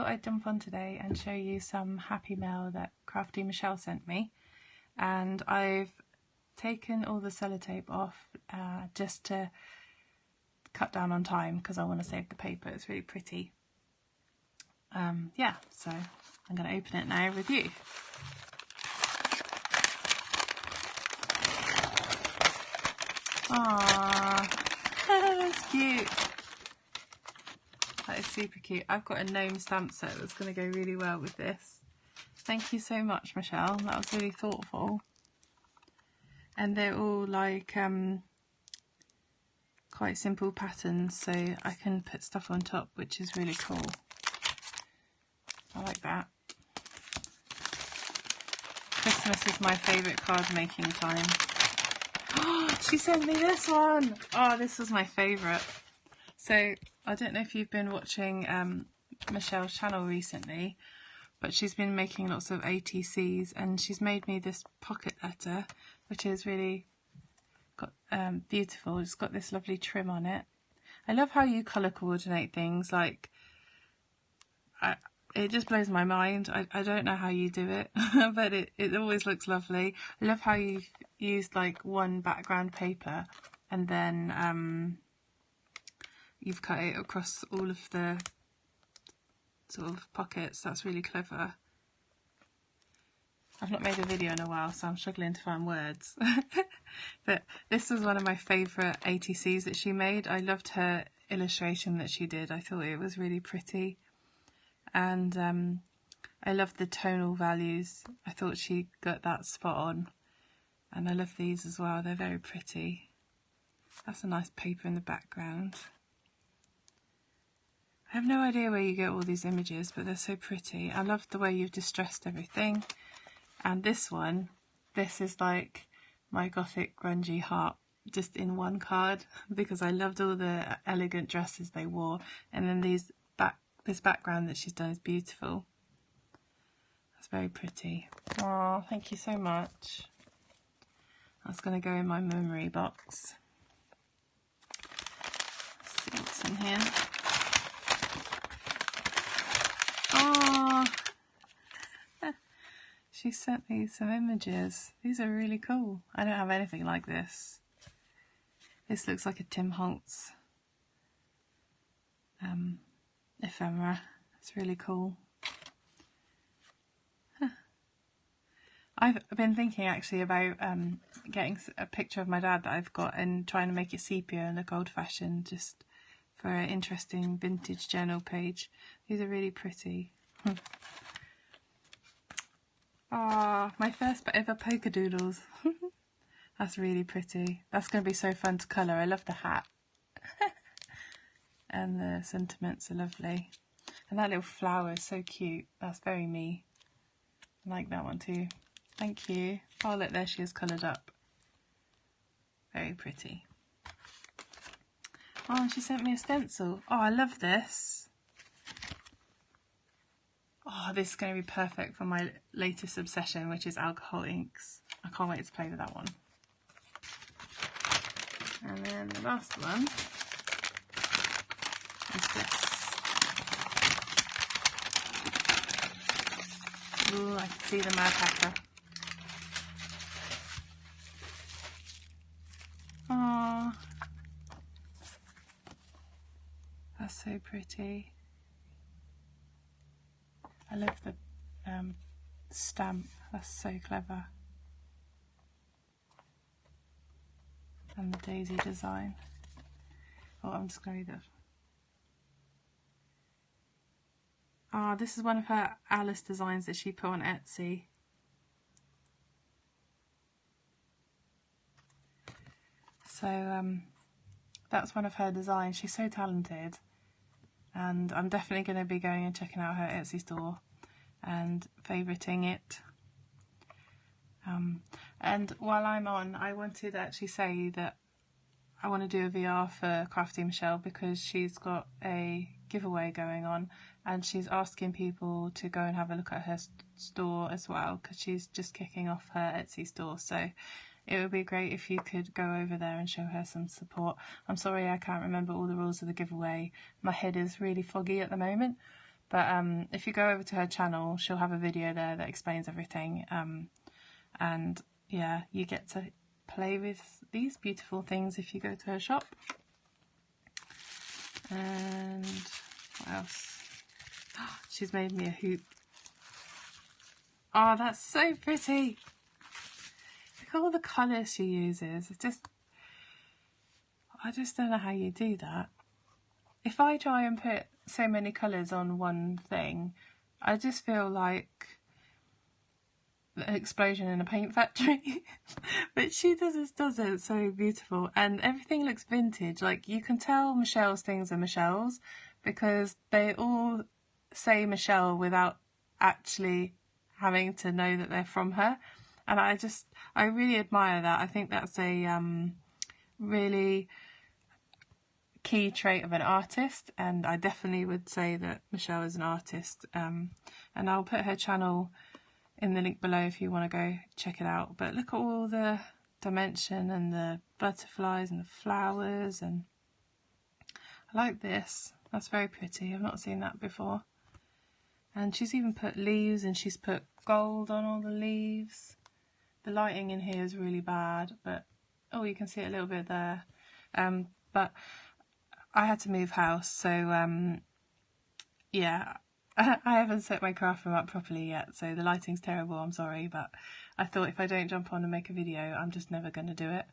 I'd jump on today and show you some happy mail that Crafty Michelle sent me, and I've taken all the sellotape off just to cut down on time because I want to save the paper. It's really pretty. Yeah, so I'm going to open it now with you. Aww, that's cute. That is super cute. I've got a gnome stamp set that's going to go really well with this. Thank you so much, Michelle. That was really thoughtful. And they're all like quite simple patterns, so I can put stuff on top, which is really cool. I like that. Christmas is my favourite card making time. Oh, she sent me this one! Oh, this was my favourite. So, I don't know if you've been watching Michelle's channel recently, but she's been making lots of ATCs, and she's made me this pocket letter, which is really beautiful. It's got this lovely trim on it. I love how you colour coordinate things. Like, it just blows my mind. I don't know how you do it, but it always looks lovely. I love how you've used like one background paper and then you've cut it across all of the sort of pockets. That's really clever. I've not made a video in a while, so I'm struggling to find words. But this was one of my favourite ATCs that she made. I loved her illustration that she did. I thought it was really pretty. And I loved the tonal values. I thought she got that spot on. And I love these as well. They're very pretty. That's a nice paper in the background. I have no idea where you get all these images, but they're so pretty. I love the way you've distressed everything. And this one, this is like my gothic grungy heart just in one card, because I loved all the elegant dresses they wore. And then this background that she's done is beautiful. That's very pretty. Oh, thank you so much. That's going to go in my memory box. Let's see what's in here. Oh, she sent me some images. These are really cool. I don't have anything like this. This looks like a Tim Holtz ephemera. It's really cool. Huh. I've been thinking actually about getting a picture of my dad that I've got and trying to make it sepia and look old-fashioned, just for an interesting vintage journal page. These are really pretty. Ah, my first ever polka doodles. That's really pretty. That's going to be so fun to colour. I love the hat. And the sentiments are lovely. And that little flower is so cute. That's very me. I like that one too. Thank you. Oh look, there she is coloured up. Very pretty. Oh, and she sent me a stencil. Oh, I love this. Oh, this is going to be perfect for my latest obsession, which is alcohol inks. I can't wait to play with that one. And then the last one is this. Ooh, I can see the mad hatter. Aww. That's so pretty. I love the stamp. That's so clever. And the daisy design. Oh, I'm just going to read it. Ah, this is one of her Alice designs that she put on Etsy. So that's one of her designs. She's so talented, and I'm definitely going to be going and checking out her Etsy store and favouriting it. And while I'm on, I wanted to actually say that I want to do a VR for Crafty Michelle, because she's got a giveaway going on and she's asking people to go and have a look at her store as well, because she's just kicking off her Etsy store. So it would be great if you could go over there and show her some support. I'm sorry I can't remember all the rules of the giveaway. My head is really foggy at the moment, But if you go over to her channel, she'll have a video there that explains everything. And yeah, you get to play with these beautiful things if you go to her shop. And what else? She's made me a hoop. Oh, that's so pretty. Look at all the colours she uses. I just don't know how you do that. If I try and put so many colours on one thing, I just feel like an explosion in a paint factory. But she does it so beautiful, and everything looks vintage. Like, you can tell Michelle's things are Michelle's because they all say Michelle without actually having to know that they're from her. And I really admire that. I think that's a really key trait of an artist, and I definitely would say that Michelle is an artist. And I'll put her channel in the link below if you want to go check it out. But look at all the dimension and the butterflies and the flowers, and I like this. That's very pretty. I've not seen that before. And she's even put leaves, and she's put gold on all the leaves. The lighting in here is really bad, but oh, you can see it a little bit there. But I had to move house, so yeah, I haven't set my craft room up properly yet, so the lighting's terrible, I'm sorry, but I thought if I don't jump on and make a video, I'm just never going to do it.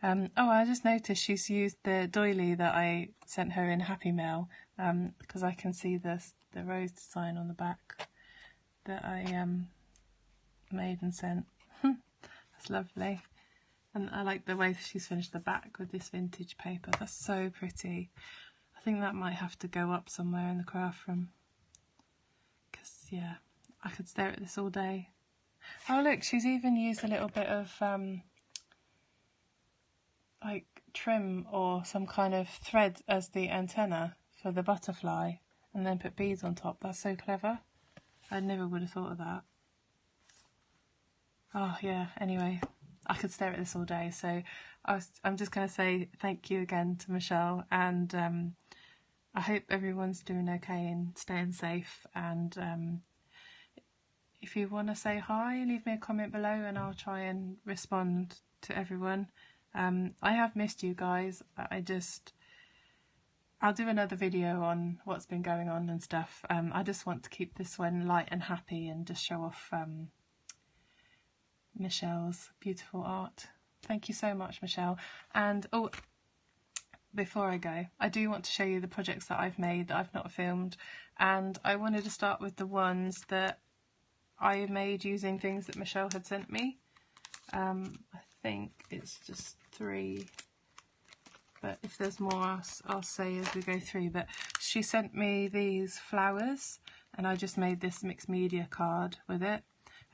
Oh, I just noticed she's used the doily that I sent her in Happy Mail, because I can see the rose design on the back that I made and sent. That's lovely. And I like the way she's finished the back with this vintage paper. That's so pretty. I think that might have to go up somewhere in the craft room. Because, yeah, I could stare at this all day. Oh, look, she's even used a little bit of, like, trim or some kind of thread as the antenna for the butterfly. And then put beads on top. That's so clever. I never would have thought of that. Oh, yeah, anyway. I could stare at this all day, so I'm just going to say thank you again to Michelle, and I hope everyone's doing okay and staying safe. And if you want to say hi, leave me a comment below and I'll try and respond to everyone. I have missed you guys. I'll do another video on what's been going on and stuff. I just want to keep this one light and happy and just show off Michelle's beautiful art. Thank you so much, Michelle. And oh, before I go, I do want to show you the projects that I've made that I've not filmed, and I wanted to start with the ones that I made using things that Michelle had sent me. I think it's just 3, but if there's more I'll say as we go through. But she sent me these flowers and I just made this mixed media card with it.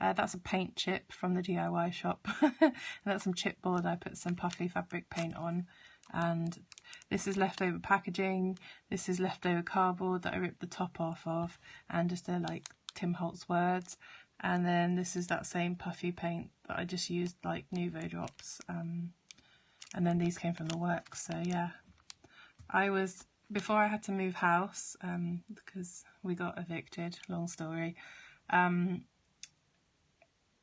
That's a paint chip from the DIY shop. And that's some chipboard. I put some puffy fabric paint on. And this is leftover packaging. This is leftover cardboard that I ripped the top off of. And just like Tim Holtz words. And then this is that same puffy paint that I just used, like Nouveau drops. And then these came from the works. So yeah, before I had to move house, because we got evicted, long story,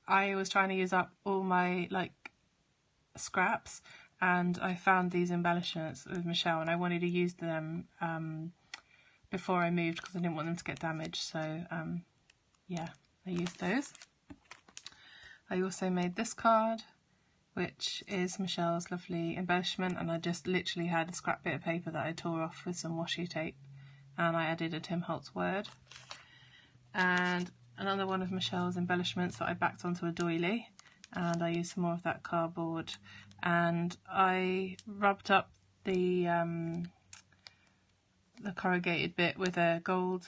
I was trying to use up all my like scraps, and I found these embellishments with Michelle, and I wanted to use them before I moved because I didn't want them to get damaged. So yeah, I used those. I also made this card, which is Michelle's lovely embellishment, and I just literally had a scrap bit of paper that I tore off with some washi tape, and I added a Tim Holtz word. And another one of Michelle's embellishments that I backed onto a doily, and I used some more of that cardboard, and I rubbed up the corrugated bit with a gold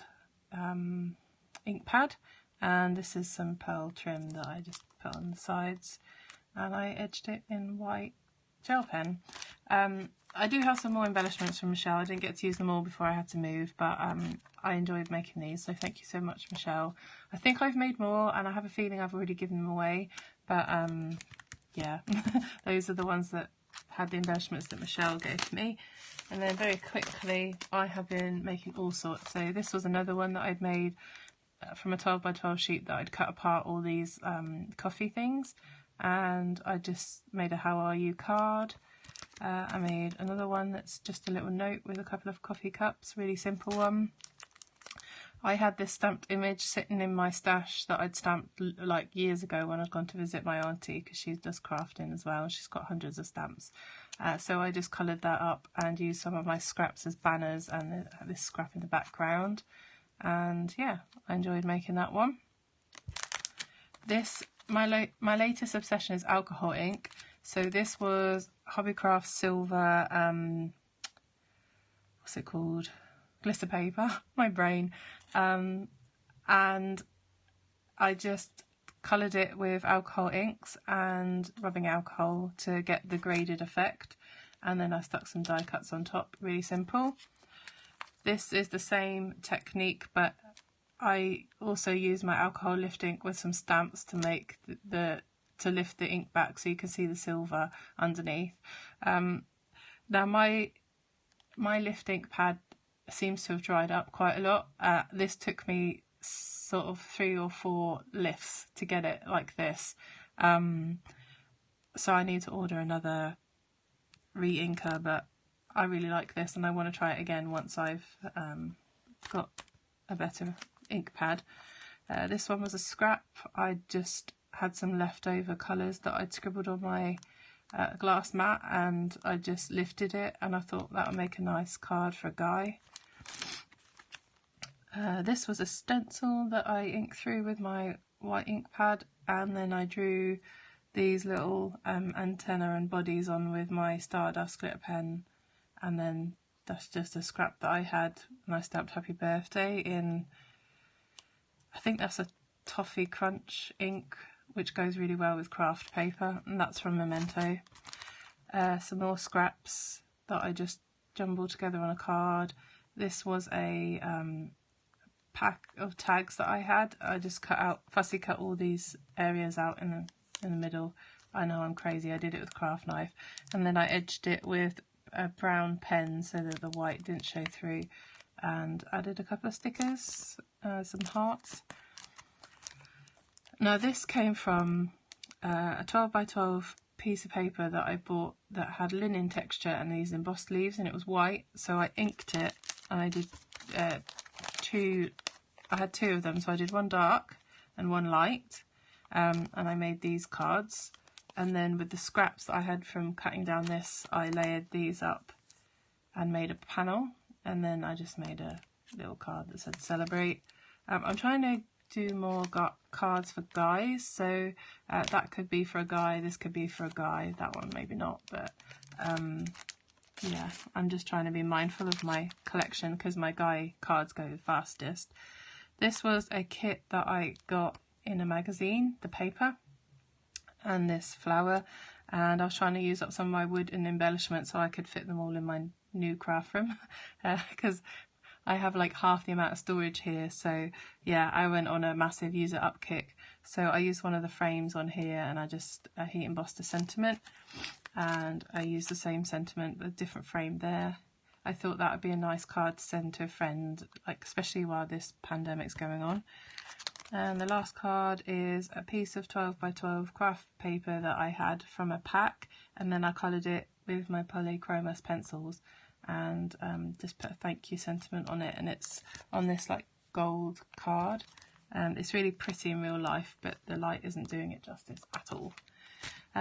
ink pad, and this is some pearl trim that I just put on the sides, and I edged it in white gel pen. I do have some more embellishments from Michelle. I didn't get to use them all before I had to move, but I enjoyed making these, so thank you so much, Michelle. I think I've made more, and I have a feeling I've already given them away, but yeah, those are the ones that had the embellishments that Michelle gave me. And then very quickly, I have been making all sorts. So this was another one that I'd made from a 12 by 12 sheet that I'd cut apart all these coffee things. And I just made a how are you card. I made another one that's just a little note with a couple of coffee cups, really simple one. I had this stamped image sitting in my stash that I'd stamped like years ago when I'd gone to visit my auntie, because she does crafting as well and she's got hundreds of stamps. So I just coloured that up and used some of my scraps as banners and this scrap in the background. And yeah, I enjoyed making that one. This, my latest obsession is alcohol ink. So this was Hobbycraft Silver, what's it called? Glitter paper, my brain. And I just coloured it with alcohol inks and rubbing alcohol to get the graded effect. And then I stuck some die cuts on top, really simple. This is the same technique, but I also use my alcohol lift ink with some stamps to make to lift the ink back so you can see the silver underneath. Now my lift ink pad seems to have dried up quite a lot. This took me sort of 3 or 4 lifts to get it like this. So I need to order another re-inker, but I really like this and I want to try it again once I've got a better ink pad. This one was a scrap. I just had some leftover colours that I'd scribbled on my glass mat, and I just lifted it and I thought that would make a nice card for a guy. This was a stencil that I inked through with my white ink pad, and then I drew these little antenna and bodies on with my Stardust glitter pen, and then that's just a scrap that I had and I stamped Happy Birthday in, I think that's a Toffee Crunch ink, which goes really well with craft paper, and that's from Memento. Some more scraps that I just jumbled together on a card. This was a pack of tags that I had. I just fussy cut all these areas out in the middle. I know I'm crazy, I did it with a craft knife. And then I edged it with a brown pen so that the white didn't show through, and added a couple of stickers, some hearts. Now this came from a 12 by 12 piece of paper that I bought that had linen texture and these embossed leaves, and it was white, so I inked it and I did I had 2 of them, so I did one dark and one light, and I made these cards. And then with the scraps that I had from cutting down this, I layered these up and made a panel, and then I just made a little card that said celebrate. I'm trying to do more cards for guys, so that could be for a guy, this could be for a guy, that one maybe not, but yeah, I'm just trying to be mindful of my collection because my guy cards go the fastest. This was a kit that I got in a magazine, the paper, and this flower, and I was trying to use up some of my wood and embellishment so I could fit them all in my new craft room, because I have like half the amount of storage here. So yeah, I went on a massive use it up kick. So I used one of the frames on here and I just heat embossed a sentiment, and I used the same sentiment but a different frame there. I thought that would be a nice card to send to a friend, like especially while this pandemic's going on. And the last card is a piece of 12 by 12 craft paper that I had from a pack, and then I coloured it with my polychromos pencils and just put a thank you sentiment on it, and it's on this like gold card. It's really pretty in real life, but the light isn't doing it justice at all.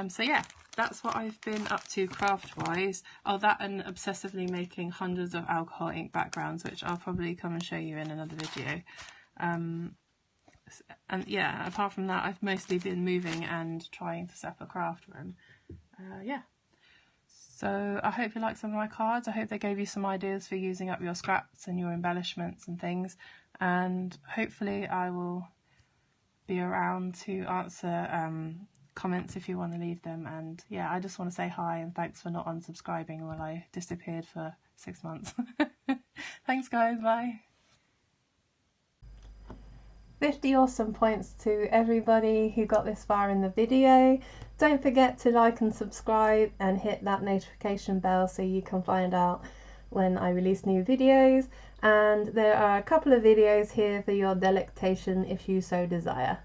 So yeah, that's what I've been up to craft wise. Oh, that and obsessively making hundreds of alcohol ink backgrounds, which I'll probably come and show you in another video. And yeah, apart from that, I've mostly been moving and trying to set up a craft room. Yeah, so I hope you like some of my cards. I hope they gave you some ideas for using up your scraps and your embellishments and things, and hopefully I will be around to answer comments if you want to leave them. And yeah, I just want to say hi and thanks for not unsubscribing while I disappeared for 6 months. Thanks guys, bye. 50 awesome points to everybody who got this far in the video. Don't forget to like and subscribe and hit that notification bell so you can find out when I release new videos. And there are a couple of videos here for your delectation if you so desire.